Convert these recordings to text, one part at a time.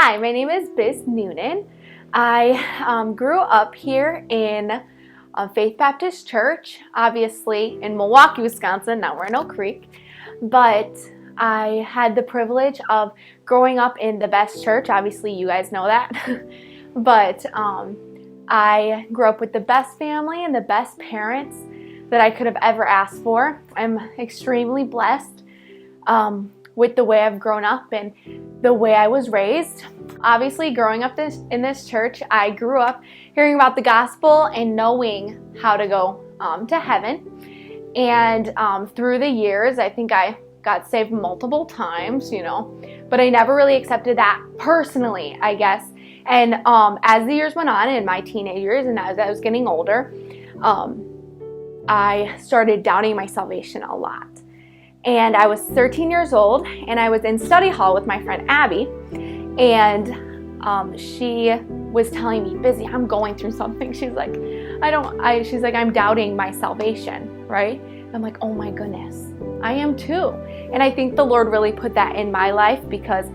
Hi, my name is Biz Noonan. I grew up here in Faith Baptist Church, obviously in Milwaukee, Wisconsin. Now we're in Oak Creek. But I had the privilege of growing up in the best church. Obviously, you guys know that. But I grew up with the best family and the best parents that I could have ever asked for. I'm extremely blessed with the way I've grown up and the way I was raised. Obviously, growing up in this church, I grew up hearing about the gospel and knowing how to go to heaven. And through the years, I think I got saved multiple times, but I never really accepted that personally, I guess. And as the years went on in my teenage years and as I was getting older, I started doubting my salvation a lot. And I was 13 years old, and I was in study hall with my friend Abby, and she was telling me, Busy, I'm going through something. She's like, I'm doubting my salvation, right? I'm like, oh my goodness, I am too. And I think the Lord really put that in my life because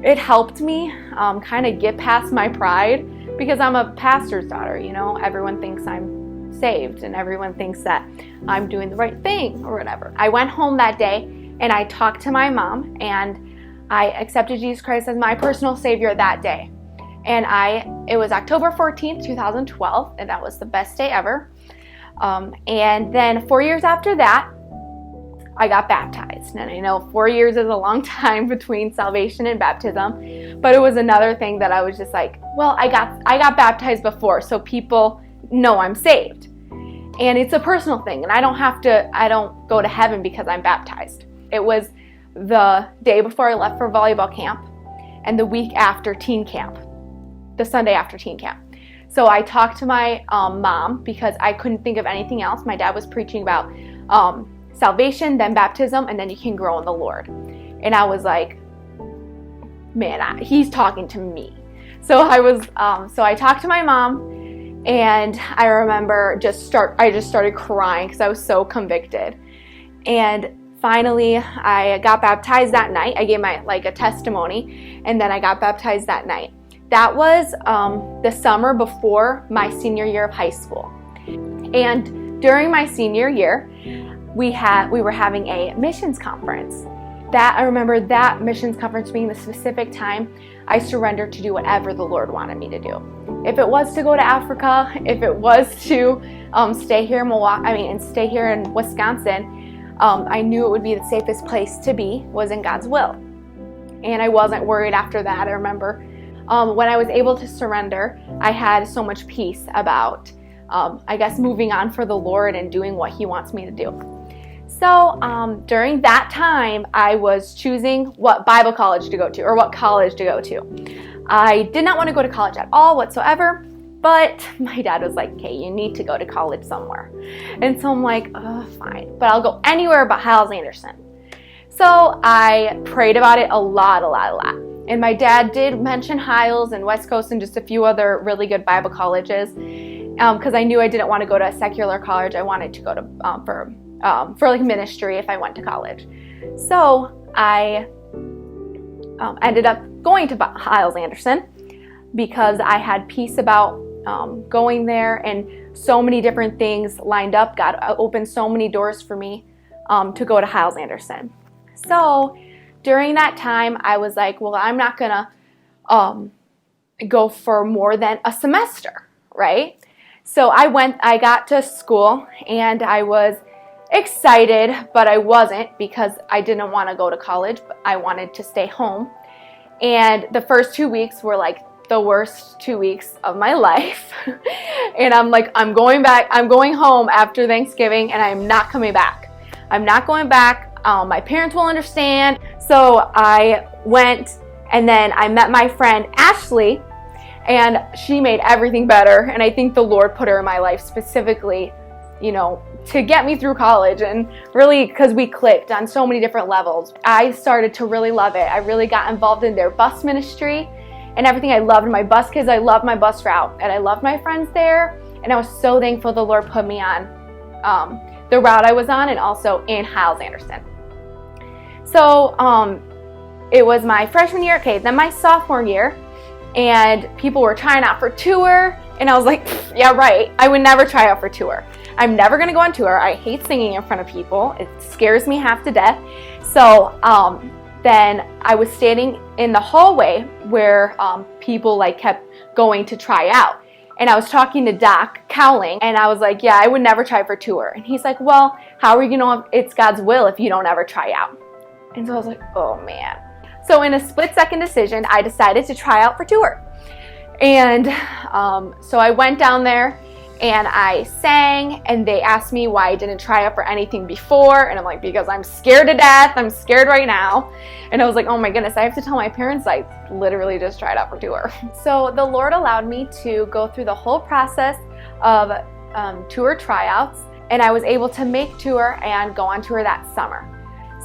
it helped me kind of get past my pride, because I'm a pastor's daughter, everyone thinks I'm saved and everyone thinks that I'm doing the right thing or whatever. I went home that day and I talked to my mom and I accepted Jesus Christ as my personal savior that day. And it was October 14th, 2012, and that was the best day ever. And then 4 years after that, I got baptized. And I know 4 years is a long time between salvation and baptism, but it was another thing that I was just like, well, I got baptized before, so people know I'm saved. And it's a personal thing, and I don't go to heaven because I'm baptized. It was the day before I left for volleyball camp and the week after teen camp, the Sunday after teen camp. So I talked to my mom because I couldn't think of anything else. My dad was preaching about salvation, then baptism, and then you can grow in the Lord. And I was like, man, he's talking to me. So I talked to my mom. And I remember I just started crying because I was so convicted. And finally, I got baptized that night. I gave a testimony, and then I got baptized that night. That was the summer before my senior year of high school. And during my senior year, we were having a missions conference. I remember that missions conference being the specific time I surrendered to do whatever the Lord wanted me to do. If it was to go to Africa, if it was to stay here in Milwaukee, and stay here in Wisconsin, I knew it would be the safest place to be was in God's will. And I wasn't worried after that. I remember when I was able to surrender, I had so much peace about, moving on for the Lord and doing what He wants me to do. So during that time, I was choosing what Bible college to go to or what college to go to. I did not want to go to college at all whatsoever, but my dad was like, okay, you need to go to college somewhere. And so I'm like, oh, fine, but I'll go anywhere but Hyles-Anderson. So I prayed about it a lot. And my dad did mention Hyles and West Coast and just a few other really good Bible colleges because I knew I didn't want to go to a secular college. I wanted to go to for ministry if I went to college. So I ended up going to Hyles-Anderson because I had peace about going there, and so many different things lined up. God opened so many doors for me to go to Hyles-Anderson. So during that time, I was like, well, I'm not gonna go for more than a semester, right? So I got to school and I was excited, but I wasn't because I didn't want to go to college, but I wanted to stay home. And the first 2 weeks were like the worst 2 weeks of my life. And I'm like, I'm going home after Thanksgiving, and I'm not coming back. I'm not going back. My parents will understand. So I went, and then I met my friend Ashley, and she made everything better. And I think the Lord put her in my life specifically, to get me through college, and really because we clicked on so many different levels. I started to really love it. I really got involved in their bus ministry and everything. I loved my bus kids. I loved my bus route, and I loved my friends there. And I was so thankful the Lord put me on the route I was on, and also in Hyles-Anderson. So it was my freshman year. Okay, then my sophomore year, and people were trying out for tour, and I was like, yeah, right, I would never try out for tour. I'm never gonna go on tour. I hate singing in front of people. It scares me half to death. So then I was standing in the hallway where people like kept going to try out. And I was talking to Doc Cowling, and I was like, yeah, I would never try for tour. And he's like, well, how are you gonna know if it's God's will if you don't ever try out? And so I was like, oh man. So in a split-second decision, I decided to try out for tour. And so I went down there and I sang, and they asked me why I didn't try out for anything before. And I'm like, because I'm scared to death. I'm scared right now. And I was like, oh my goodness, I have to tell my parents I literally just tried out for tour. So the Lord allowed me to go through the whole process of tour tryouts, and I was able to make tour and go on tour that summer.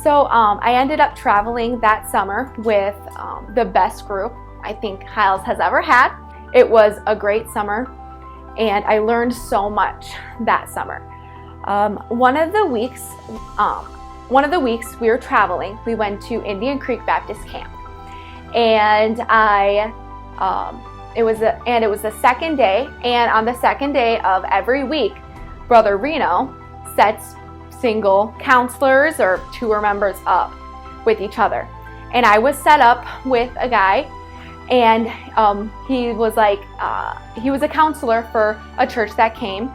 So I ended up traveling that summer with the best group I think Hiles has ever had. It was a great summer, and I learned so much that summer. One of the weeks we were traveling, we went to Indian Creek Baptist Camp, and it was the second day, and on the second day of every week, Brother Reno sets single counselors or tour members up with each other. And I was set up with a guy, and he was a counselor for a church that came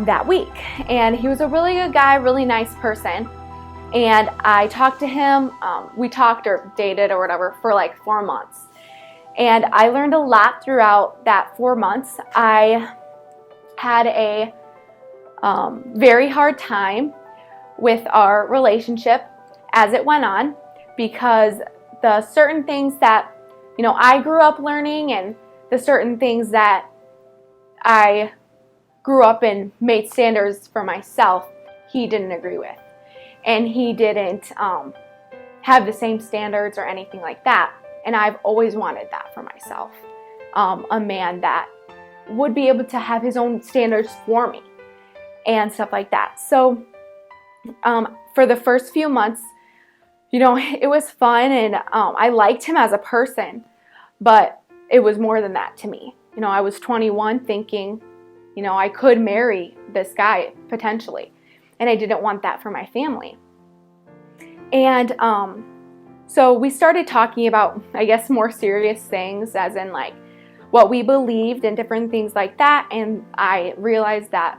that week. And he was a really good guy, really nice person. And I talked to him, we talked or dated or whatever for like 4 months. And I learned a lot throughout that 4 months. I had a very hard time with our relationship as it went on, because the certain things that, I grew up learning, and the certain things that I grew up and made standards for myself, he didn't agree with. And he didn't have the same standards or anything like that. And I've always wanted that for myself. A man that would be able to have his own standards for me and stuff like that. So for the first few months, it was fun, and I liked him as a person, but it was more than that to me. I was 21 thinking, I could marry this guy potentially, and I didn't want that for my family. And so we started talking about, I guess, more serious things, as in like what we believed and different things like that, and I realized that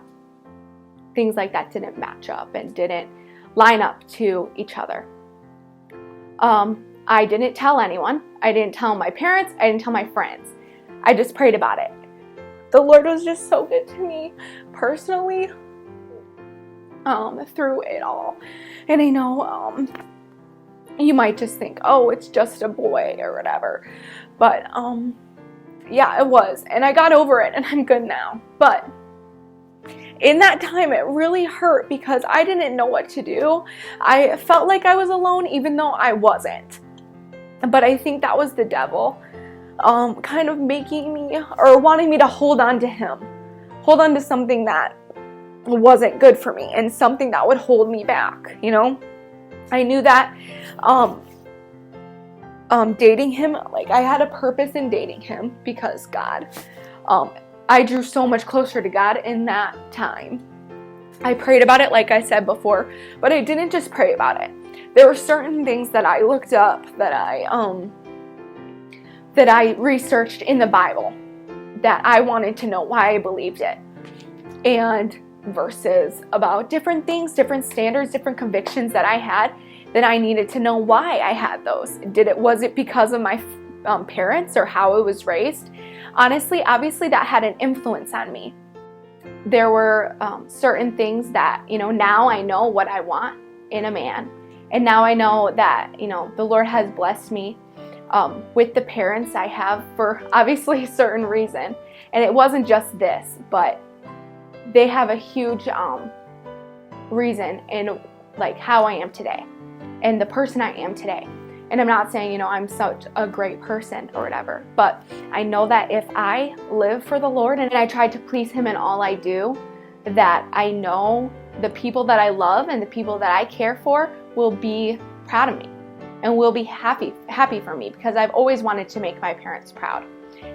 things like that didn't match up and didn't line up to each other. I didn't tell anyone. I didn't tell my parents. I didn't tell my friends. I just prayed about it. The Lord was just so good to me personally through it all. And I know you might just think, oh, it's just a boy or whatever. But yeah, it was. And I got over it, and I'm good now. But in that time, it really hurt because I didn't know what to do. I felt like I was alone, even though I wasn't. But I think that was the devil kind of making me, or wanting me to hold on to him. Hold on to something that wasn't good for me and something that would hold me back, I knew that dating him, like I had a purpose in dating him because God. I drew so much closer to God in that time. I prayed about it, like I said before, but I didn't just pray about it. There were certain things that I looked up, that I researched in the Bible, that I wanted to know why I believed it, and verses about different things, different standards, different convictions that I had, that I needed to know why I had those. Was it because of my parents or how I was raised? Honestly, obviously that had an influence on me. There were certain things that, now I know what I want in a man. And now I know that, the Lord has blessed me with the parents I have for obviously a certain reason. And it wasn't just this, but they have a huge reason in like how I am today and the person I am today. And I'm not saying, I'm such a great person or whatever, but I know that if I live for the Lord and I try to please Him in all I do, that I know the people that I love and the people that I care for will be proud of me. and will be happy for me, because I've always wanted to make my parents proud.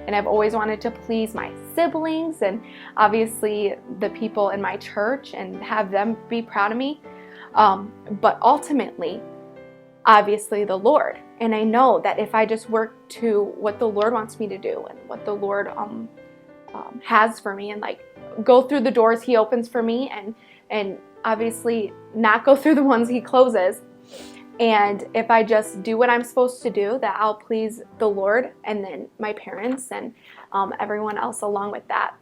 And I've always wanted to please my siblings and obviously the people in my church and have them be proud of me. But ultimately, obviously the Lord. And I know that if I just work to what the Lord wants me to do and what the Lord has for me, and like go through the doors He opens for me, and obviously not go through the ones He closes. And if I just do what I'm supposed to do, that I'll please the Lord and then my parents and everyone else along with that.